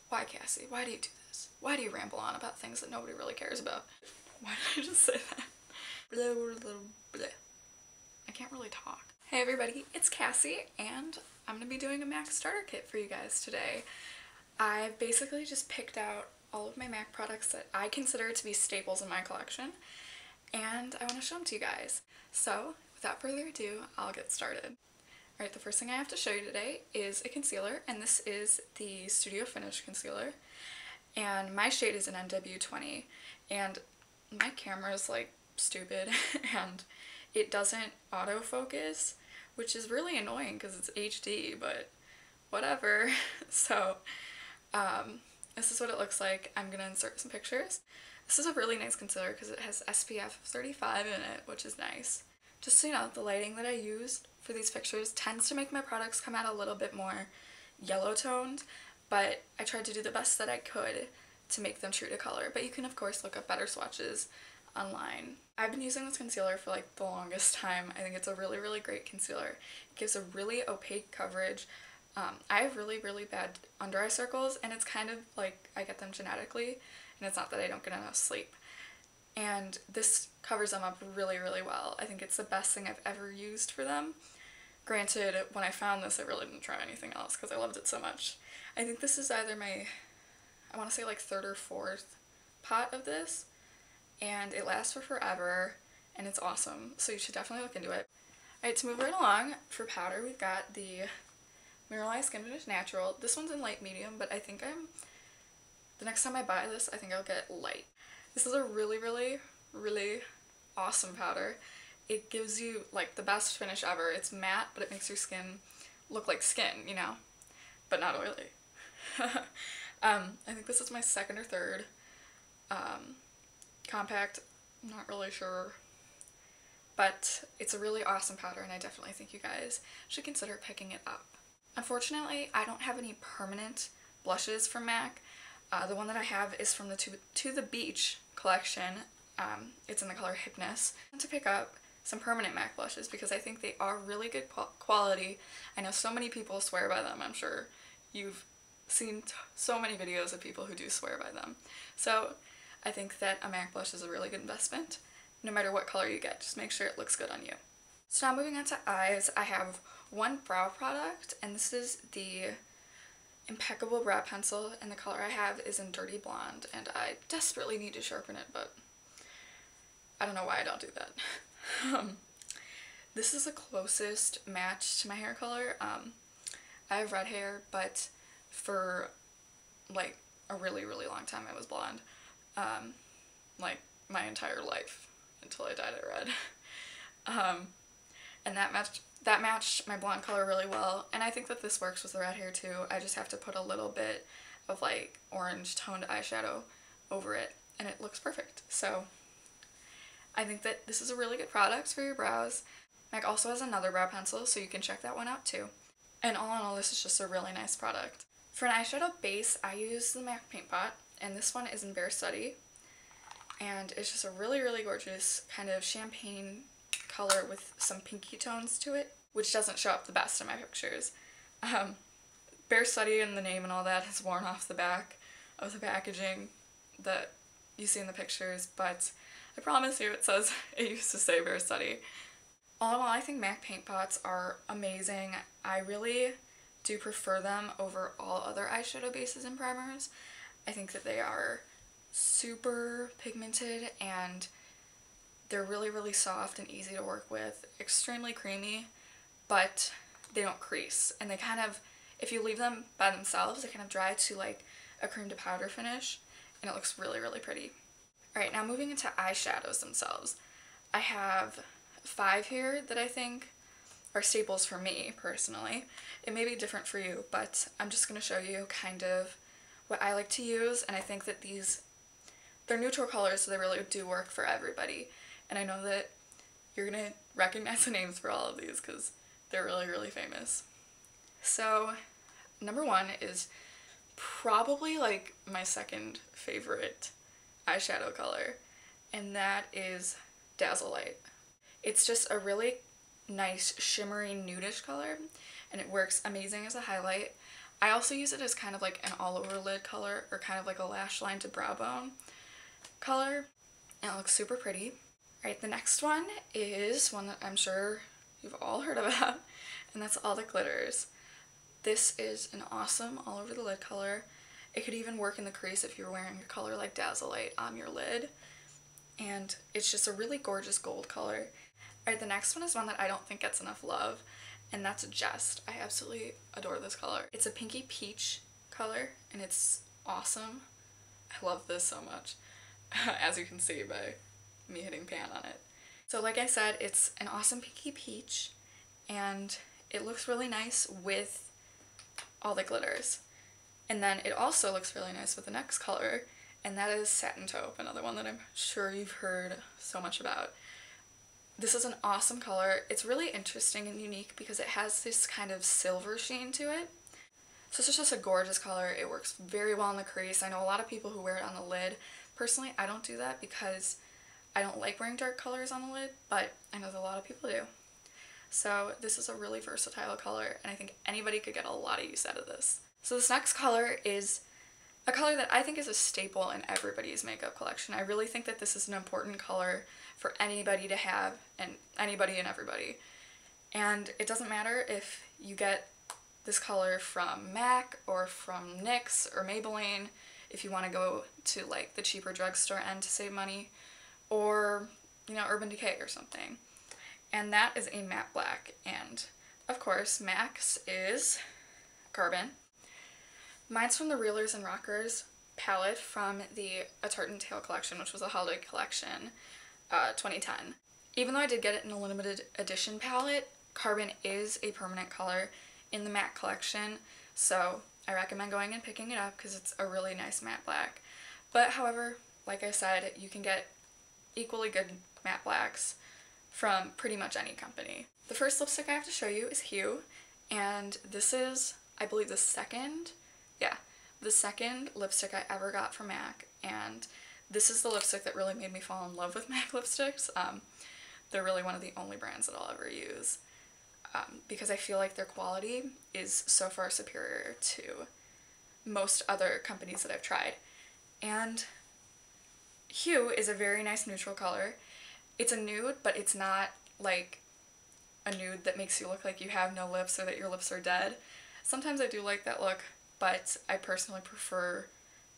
Why, Cassie? Why do you do this? Why do you ramble on about things that nobody really cares about? Why did I just say that? Blah, blah, blah. I can't really talk. Hey everybody, it's Cassie, and I'm gonna be doing a MAC starter kit for you guys today. I basically just picked out all of my MAC products that I consider to be staples in my collection, and I want to show them to you guys. So, without further ado, I'll get started. Alright, the first thing I have to show you today is a concealer, and this is the Studio Finish concealer. And my shade is an NW20, and my camera is like stupid, and it doesn't autofocus, which is really annoying because it's HD, but whatever. So, this is what it looks like. I'm gonna insert some pictures. This is a really nice concealer because it has SPF 35 in it, which is nice. Just so you know, the lighting that I used for these pictures tends to make my products come out a little bit more yellow toned, but I tried to do the best that I could to make them true to color. But you can of course look up better swatches online. I've been using this concealer for like the longest time. I think it's a really, really great concealer. It gives a really opaque coverage. I have really, really bad under eye circles, and it's kind of like I get them genetically, and it's not that I don't get enough sleep. And this covers them up really, really well. I think it's the best thing I've ever used for them. Granted, when I found this, I really didn't try anything else because I loved it so much. I think this is either my, I want to say like third or fourth pot of this, and it lasts for forever, and it's awesome, so you should definitely look into it. Alright, to move right along, for powder, we've got the Mineralized Skin Finish Natural. This one's in light medium, but I think the next time I buy this, I think I'll get light. This is a really, really, really awesome powder. It gives you like the best finish ever. It's matte, but it makes your skin look like skin, you know, but not oily. I think this is my second or third compact. I'm not really sure, but it's a really awesome powder, and I definitely think you guys should consider picking it up. Unfortunately, I don't have any permanent blushes from MAC. The one that I have is from the To the Beach collection. It's in the color Hipness. I want to pick up some permanent MAC blushes because I think they are really good quality. I know so many people swear by them. I'm sure you've seen so many videos of people who do swear by them. So I think that a MAC blush is a really good investment. No matter what color you get, just make sure it looks good on you. So now moving on to eyes, I have one brow product, and this is the Impeccable brow pencil, and the color I have is in Dirty Blonde, and I desperately need to sharpen it, but I don't know why I don't do that. This is the closest match to my hair color. I have red hair, but for like a really, really long time I was blonde. Like my entire life until I dyed it red. And that matched my blonde color really well, and I think that this works with the red hair too. I just have to put a little bit of like orange toned eyeshadow over it, and it looks perfect. So I think that this is a really good product for your brows. MAC also has another brow pencil, so you can check that one out too. And all in all, this is just a really nice product. For an eyeshadow base, I use the MAC Paint Pot, and this one is in Bare Study, and it's just a really, really gorgeous kind of champagne color with some pinky tones to it, which doesn't show up the best in my pictures. Bare Study and the name and all that has worn off the back of the packaging that you see in the pictures, but I promise you it says, it used to say Bare Study. All in all, I think MAC paint pots are amazing. I really do prefer them over all other eyeshadow bases and primers. I think that they are super pigmented, and they're really, really soft and easy to work with, extremely creamy, but they don't crease, and they kind of, if you leave them by themselves, they kind of dry to like a cream to powder finish, and it looks really, really pretty. Alright, now moving into eyeshadows themselves. I have 5 here that I think are staples for me, personally. It may be different for you, but I'm just going to show you kind of what I like to use, and I think that they're neutral colors, so they really do work for everybody. And I know that you're gonna recognize the names for all of these because they're really, really famous. So, number 1 is probably like my second favorite eyeshadow color, and that is Dazzlelight. It's just a really nice shimmery nudish color, and it works amazing as a highlight. I also use it as kind of like an all over lid color, or kind of like a lash line to brow bone color, and it looks super pretty. Alright, the next one is one that I'm sure you've all heard about, and that's All That Glitters. This is an awesome all over the lid color. It could even work in the crease if you're wearing a color like Dazzlelight on your lid. And it's just a really gorgeous gold color. Alright, the next one is one that I don't think gets enough love, and that's Jest. I absolutely adore this color. It's a pinky peach color, and it's awesome. I love this so much, as you can see by me hitting pan on it. So like I said, it's an awesome pinky peach, and it looks really nice with All That Glitters. And then it also looks really nice with the next color, and that is Satin Taupe, another one that I'm sure you've heard so much about. This is an awesome color. It's really interesting and unique because it has this kind of silver sheen to it. So it's just a gorgeous color. It works very well in the crease. I know a lot of people who wear it on the lid. Personally, I don't do that because I don't like wearing dark colors on the lid, but I know that a lot of people do. So this is a really versatile color, and I think anybody could get a lot of use out of this. So this next color is a color that I think is a staple in everybody's makeup collection. I really think that this is an important color for anybody to have, and anybody and everybody. And it doesn't matter if you get this color from MAC or from NYX or Maybelline, if you want to go to like the cheaper drugstore end to save money, or you know, Urban Decay or something. And that is a matte black, and of course MAC's is Carbon. Mine's from the Reelers and Rockers palette from the A Tarte & Tail collection, which was a holiday collection, 2010. Even though I did get it in a limited edition palette, Carbon is a permanent color in the matte collection, so I recommend going and picking it up because it's a really nice matte black. But however, like I said, you can get equally good matte blacks from pretty much any company. The first lipstick I have to show you is Hue, and this is, I believe, the second lipstick I ever got from MAC, and this is the lipstick that really made me fall in love with MAC lipsticks. They're really one of the only brands that I'll ever use because I feel like their quality is so far superior to most other companies that I've tried. And Hue is a very nice neutral color. It's a nude, but it's not like a nude that makes you look like you have no lips or that your lips are dead. Sometimes I do like that look, but I personally prefer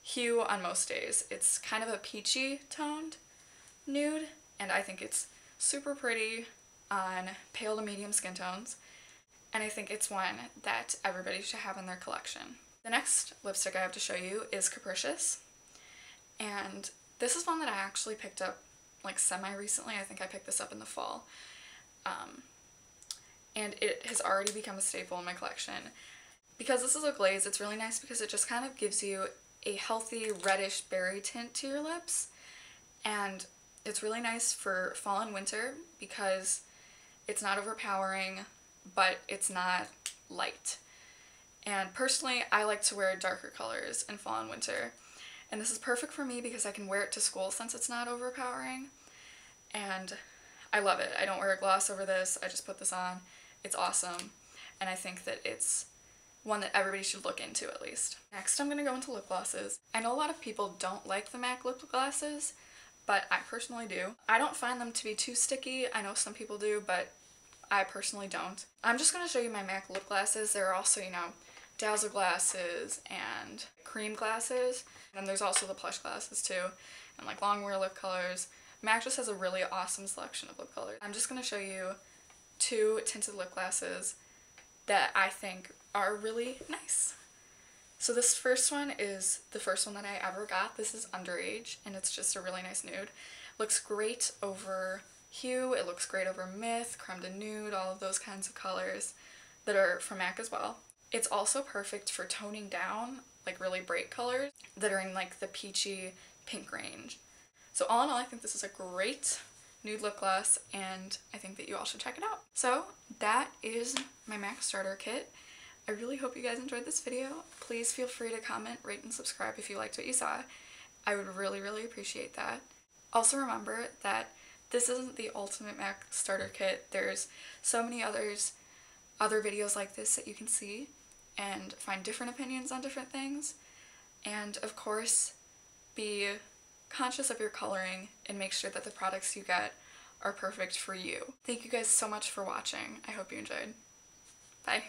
Hue on most days. It's kind of a peachy toned nude, and I think it's super pretty on pale to medium skin tones, and I think it's one that everybody should have in their collection. The next lipstick I have to show you is Capricious, and this is one that I actually picked up like semi-recently. I think I picked this up in the fall, and it has already become a staple in my collection. Because this is a glaze, it's really nice because it just kind of gives you a healthy reddish berry tint to your lips, and it's really nice for fall and winter because it's not overpowering, but it's not light. And personally, I like to wear darker colors in fall and winter, and this is perfect for me because I can wear it to school since it's not overpowering, and I love it. I don't wear a gloss over this, I just put this on. It's awesome, and I think that it's one that everybody should look into at least. Next, I'm going to go into lip glosses. I know a lot of people don't like the MAC lip glosses, but I personally do. I don't find them to be too sticky. I know some people do, but I personally don't. I'm just going to show you my MAC lip glasses. There are also, you know, Dazzle glasses and cream glasses, and there's also the plush glasses too, and like long wear lip colors. MAC just has a really awesome selection of lip colors. I'm just going to show you two tinted lip glasses that I think are really nice. So this first one is the first one that I ever got. This is Underage, and it's just a really nice nude. Looks great over Hue, it looks great over Myth, Creme de Nude, all of those kinds of colors that are from MAC as well. It's also perfect for toning down like really bright colors that are in like the peachy pink range. So all in all, I think this is a great nude lip gloss, and I think that you all should check it out. So that is my MAC starter kit. I really hope you guys enjoyed this video. Please feel free to comment, rate, and subscribe if you liked what you saw. I would really, really appreciate that. Also remember that this isn't the ultimate MAC starter kit. There's so many other videos like this that you can see, and find different opinions on different things. And of course, be conscious of your coloring and make sure that the products you get are perfect for you. Thank you guys so much for watching. I hope you enjoyed. Bye.